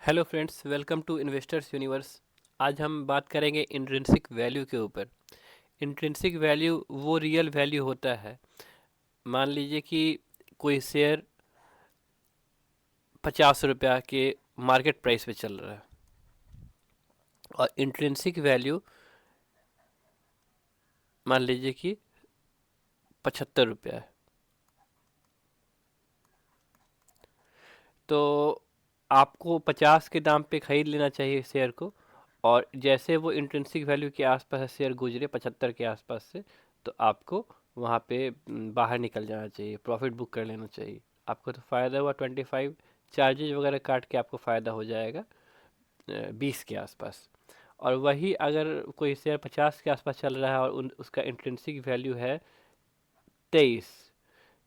Hello friends, welcome to investors universe. आज हम बात करेंगे इंट्रिंसिक वैल्यू के ऊपर। इंट्रिंसिक वैल्यू वो रियल वैल्यू होता है। मान लीजिए कि कोई शेयर 50 रुपया के मार्केट प्राइस पे चल रहा है और इंट्रिंसिक वैल्यू मान लीजिए कि 75 रुपया है। तो आपको 50 के दाम पे ख़रीद लेना चाहिए शेयर को, और जैसे वो इंट्रिंसिक वैल्यू के आसपास शेयर गुजरे 75 के आसपास से, तो आपको वहाँ पे बाहर निकल जाना चाहिए, प्रॉफिट बुक कर लेना चाहिए। आपको तो फ़ायदा हुआ 25, चार्जेज वगैरह काट के आपको फ़ायदा हो जाएगा 20 के आसपास। और वही अगर कोई शेयर 50 के आसपास चल रहा है और उसका इंट्रिंसिक वैल्यू है 23,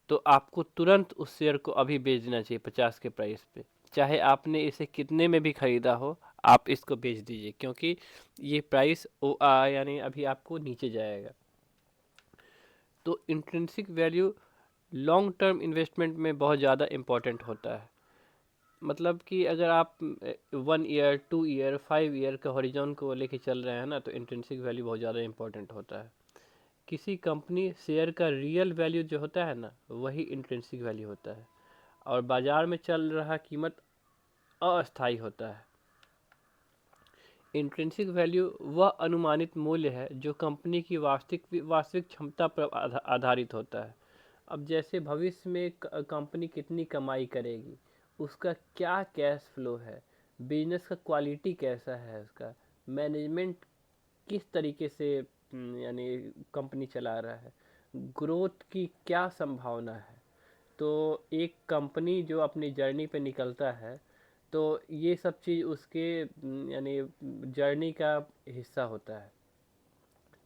तो आपको तुरंत उस शेयर को अभी बेच देना चाहिए 50 के प्राइस पे। चाहे आपने इसे कितने में भी खरीदा हो, आप इसको बेच दीजिए, क्योंकि ये प्राइस यानी अभी आपको नीचे जाएगा। तो intrinsic value long term investment में बहुत ज़्यादा इम्पोर्टेंट होता है। मतलब कि अगर आप 1 ईयर, 2 ईयर, 5 ईयर का हॉरिजॉन को लेके चल रहे हैं ना, तो इंट्रिंसिक वैल्यू बहुत ज़्यादा इम्पोर्टेंट होता है। किसी कंपनी शेयर का रियल वैल्यू जो होता है ना, वही इंट्रिंसिक वैल्यू होता है। और बाजार में चल रहा कीमत अस्थायी होता है। इंट्रिंसिक वैल्यू वह अनुमानित मूल्य है जो कंपनी की वास्तविक वास्तविक क्षमता पर आधारित होता है। अब जैसे भविष्य में कंपनी कितनी कमाई करेगी, उसका क्या कैश फ्लो है, बिजनेस का क्वालिटी कैसा है, उसका मैनेजमेंट किस तरीके से यानी कंपनी चला रहा है, ग्रोथ की क्या संभावना है। तो एक कंपनी जो अपनी जर्नी पे निकलता है, तो ये सब चीज़ उसके यानी जर्नी का हिस्सा होता है।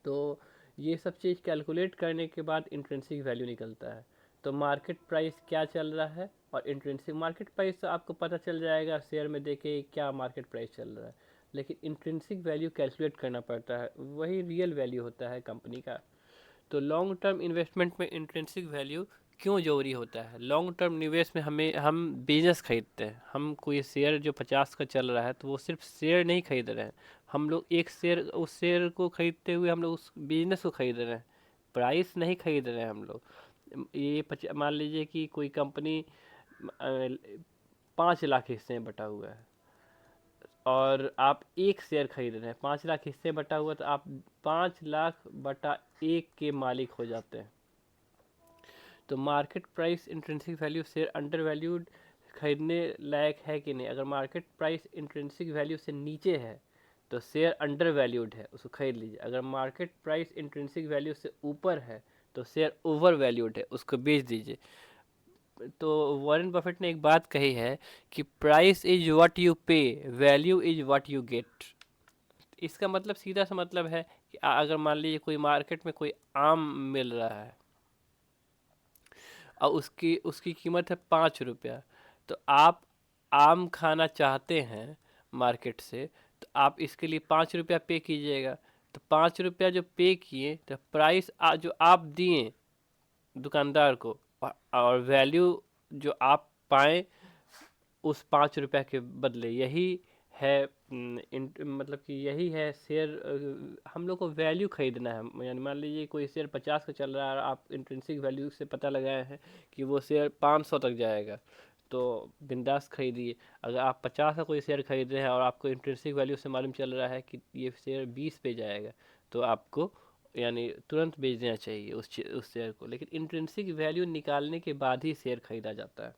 तो ये सब चीज़ कैलकुलेट करने के बाद इंट्रिंसिक वैल्यू निकलता है। तो मार्केट प्राइस क्या चल रहा है, और इंट्रिंसिक मार्केट प्राइस तो आपको पता चल जाएगा शेयर में देखे क्या मार्केट प्राइस चल रहा है, लेकिन इंट्रिंसिक वैल्यू कैलकुलेट करना पड़ता है, वही रियल वैल्यू होता है कंपनी का। तो लॉन्ग टर्म इन्वेस्टमेंट में इंट्रिंसिक वैल्यू क्यों जरूरी होता है? लॉन्ग टर्म निवेश में हम बिजनेस खरीदते हैं। हम कोई शेयर जो 50 का चल रहा है, तो वो सिर्फ शेयर नहीं खरीद रहे हैं, हम लोग एक शेयर, उस शेयर को खरीदते हुए हम लोग उस बिजनेस को खरीद रहे हैं, प्राइस नहीं खरीद रहे हैं हम लोग। ये मान लीजिए कि कोई कंपनी 5 लाख हिस्से में बटा हुआ है, और आप एक शेयर खरीद रहे हैं, 5 लाख हिस्से बटा हुआ, तो आप 5 लाख बटा 1 के मालिक हो जाते हैं। तो market price intrinsic value share under valued खरीदने लायक है कि नहीं? अगर मार्केट प्राइस इंट्रिंसिक वैल्यू से नीचे है, तो शेयर अंडर वैल्यूड है, उसको खरीद लीजिए। अगर मार्केट प्राइस इंट्रिंसिक वैल्यू से ऊपर है, तो शेयर ओवर वैल्यूड है, उसको बेच दीजिए। तो वॉरेन बफेट ने एक बात कही है कि प्राइस इज व्हाट यू पे, value is what you get. इसका मतलब सीधा सा मतलब है कि अगर मान लीजिए कोई मार्केट में कोई आम मिल रहा है और उसकी उसकी कीमत है 5 रुपया, तो आप आम खाना चाहते हैं मार्केट से, तो आप इसके लिए 5 रुपया पे कीजिएगा। तो 5 रुपया जो पे किए, तो प्राइस जो आप दिए दुकानदार को, और वैल्यू जो आप पाएँ उस 5 रुपया के बदले, यही है मतलब कि यही है शेयर। हम लोग को वैल्यू खरीदना है। यानी मान लीजिए कोई शेयर 50 का चल रहा है, और आप इंट्रिंसिक वैल्यू से पता लगाए हैं कि वो शेयर 500 तक जाएगा, तो बिंदास खरीदिए। अगर आप 50 का कोई शेयर खरीद रहे हैं और आपको इंट्रिंसिक वैल्यू से मालूम चल रहा है कि ये शेयर 20 पे जाएगा, तो आपको यानी तुरंत बेच देना चाहिए उस शेयर को। लेकिन इंट्रिंसिक वैल्यू निकालने के बाद ही शेयर खरीदा जाता है।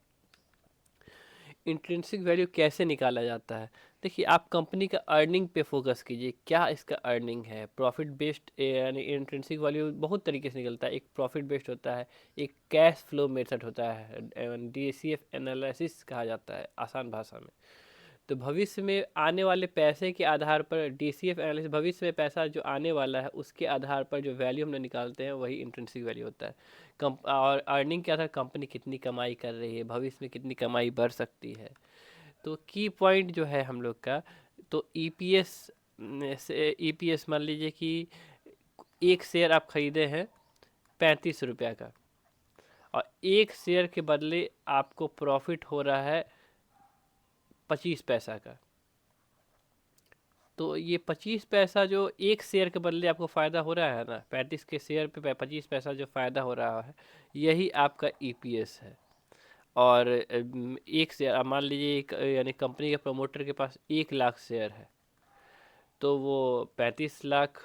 इंट्रिंसिक वैल्यू कैसे निकाला जाता है? देखिए, आप कंपनी का अर्निंग पे फोकस कीजिए, क्या इसका अर्निंग है। प्रॉफिट बेस्ड यानी इंट्रिंसिक वैल्यू बहुत तरीके से निकलता है। एक प्रॉफिट बेस्ड होता है, एक कैश फ्लो मेथड होता है, DCF एनालिसिस कहा जाता है आसान भाषा में। तो भविष्य में आने वाले पैसे के आधार पर DCF एनालिसिस, भविष्य में पैसा जो आने वाला है उसके आधार पर जो वैल्यू हम लोग निकालते हैं, वही इंट्रिंसिक वैल्यू होता है। और अर्निंग क्या था, कंपनी कितनी कमाई कर रही है, भविष्य में कितनी कमाई बढ़ सकती है। तो की पॉइंट जो है हम लोग का, तो EPS से EPS मान लीजिए कि एक शेयर आप खरीदे हैं 35 रुपया का, और एक शेयर के बदले आपको प्रॉफिट हो रहा है 25 पैसा का। तो ये 25 पैसा जो एक शेयर के बदले आपको फ़ायदा हो रहा है ना, 35 के शेयर पे 25 पैसा जो फ़ायदा हो रहा है, यही आपका ईपीएस है। और एक शेयर मान लीजिए यानी कंपनी के प्रमोटर के पास 1 लाख शेयर है, तो वो 35 लाख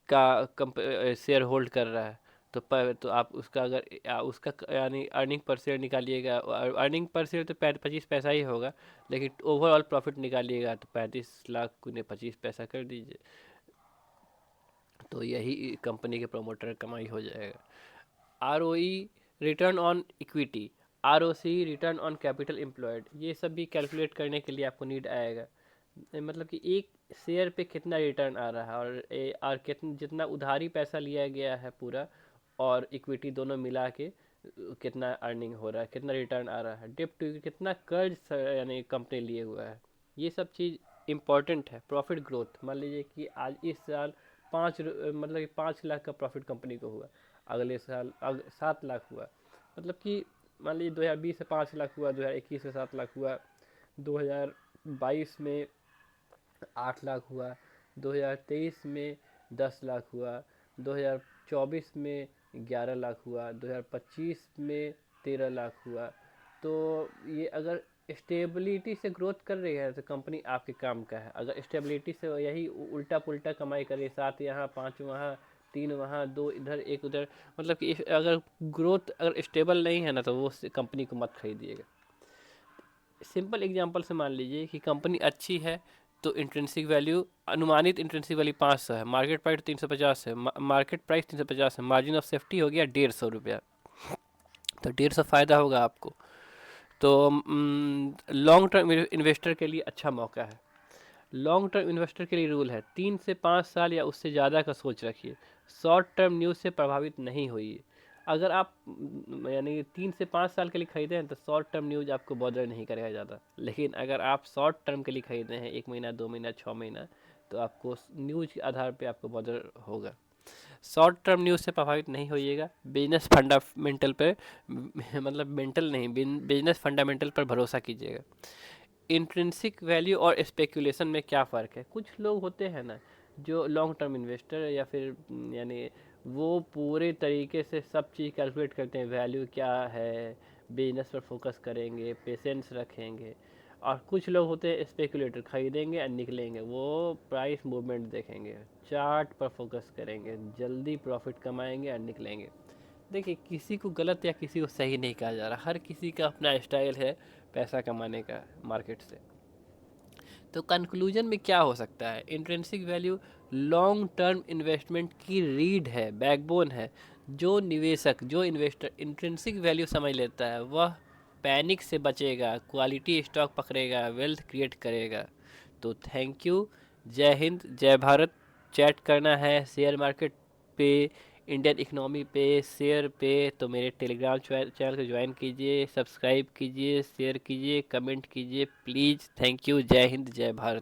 का शेयर होल्ड कर रहा है। तो आप उसका अगर उसका यानी अर्निंग पर शेयर निकालिएगा, अर्निंग पर शेयर तो 25 पैसा ही होगा, लेकिन ओवरऑल प्रॉफिट निकालिएगा तो 35 लाख गुने 25 पैसा कर दीजिए, तो यही कंपनी के प्रमोटर की कमाई हो जाएगा। ROE, return on equity, ROC, return on capital employed, ये सब भी कैलकुलेट करने के लिए आपको नीड आएगा। मतलब कि एक शेयर पे कितना रिटर्न आ रहा है, और कितना जितना उधारी पैसा लिया गया है पूरा और इक्विटी दोनों मिला के कितना अर्निंग हो रहा है, कितना रिटर्न आ रहा है, डेप्ट टू कितना कर्ज यानी कंपनी लिए हुआ है, ये सब चीज़ इम्पॉर्टेंट है। प्रॉफिट ग्रोथ, मान लीजिए कि आज इस साल मतलब कि 5 लाख का प्रॉफिट कंपनी को हुआ, अगले साल 7 लाख हुआ, मतलब कि मान लीजिए 2020 से 5 लाख हुआ, 2021 से 7 लाख हुआ, 2022 में 8 लाख हुआ, 2023 में 10 लाख हुआ, 2024 में 11 लाख हुआ, 2025 में 13 लाख हुआ। तो ये अगर स्टेबिलिटी से ग्रोथ कर रही है तो कंपनी आपके काम का है। अगर स्टेबिलिटी से यही उल्टा पुल्टा कमाई कर रही है, 7 यहाँ 5 वहाँ 3 वहाँ 2 इधर 1 उधर, मतलब कि अगर ग्रोथ अगर स्टेबल नहीं है ना, तो वो कंपनी को मत खरीदिएगा। सिंपल एग्जांपल से मान लीजिए कि कंपनी अच्छी है, तो इंट्रिंसिक वैल्यू, अनुमानित इंट्रिंसिक वैल्यू 500 है, मार्केट प्राइस 350 है, मार्केट प्राइस 350 है, मार्जिन ऑफ सेफ्टी हो गया 150 रुपया, तो 150 फ़ायदा होगा आपको। तो लॉन्ग टर्म इन्वेस्टर के लिए अच्छा मौका है। लॉन्ग टर्म इन्वेस्टर के लिए रूल है 3 से 5 साल या उससे ज़्यादा का सोच रखिए, शॉर्ट टर्म न्यूज़ से प्रभावित नहीं होइए। अगर आप यानी 3 से 5 साल के लिए खरीदे हैं तो शॉर्ट टर्म न्यूज़ आपको बॉदर नहीं करेगा ज़्यादा, लेकिन अगर आप शॉर्ट टर्म के लिए खरीदे हैं 1 महीना 2 महीना 6 महीना, तो आपको न्यूज़ के आधार पे आपको बॉदर होगा। शॉर्ट टर्म न्यूज़ से प्रभावित नहीं होइएगा, बिजनेस फंडामेंटल पे मतलब मेंटल नहीं, बिजनेस फंडामेंटल पर भरोसा कीजिएगा। इंट्रिंसिक वैल्यू और स्पेकुलेशन में क्या फ़र्क है? कुछ लोग होते हैं ना जो लॉन्ग टर्म इन्वेस्टर, या फिर यानी वो पूरे तरीके से सब चीज़ कैलकुलेट करते हैं, वैल्यू क्या है, बिजनेस पर फोकस करेंगे, पेशेंस रखेंगे। और कुछ लोग होते हैं स्पेकुलेटर, खरीदेंगे और निकलेंगे, वो प्राइस मूवमेंट देखेंगे, चार्ट पर फोकस करेंगे, जल्दी प्रॉफिट कमाएंगे और निकलेंगे। देखिए, किसी को गलत या किसी को सही नहीं कहा जा रहा, हर किसी का अपना स्टाइल है पैसा कमाने का मार्केट से। तो कंक्लूजन में क्या हो सकता है? Intrinsic value long term investment की रीढ़ है, बैकबोन है। जो निवेशक, जो इन्वेस्टर इंट्रिंसिक वैल्यू समझ लेता है, वह पैनिक से बचेगा, क्वालिटी स्टॉक पकड़ेगा, वेल्थ क्रिएट करेगा। तो थैंक यू, जय हिंद, जय भारत। चैट करना है शेयर मार्केट पे, इंडियन इकनॉमी पे, शेयर पे, तो मेरे टेलीग्राम चैनल को ज्वाइन कीजिए, सब्सक्राइब कीजिए, शेयर कीजिए, कमेंट कीजिए प्लीज़। थैंक यू, जय हिंद, जय भारत।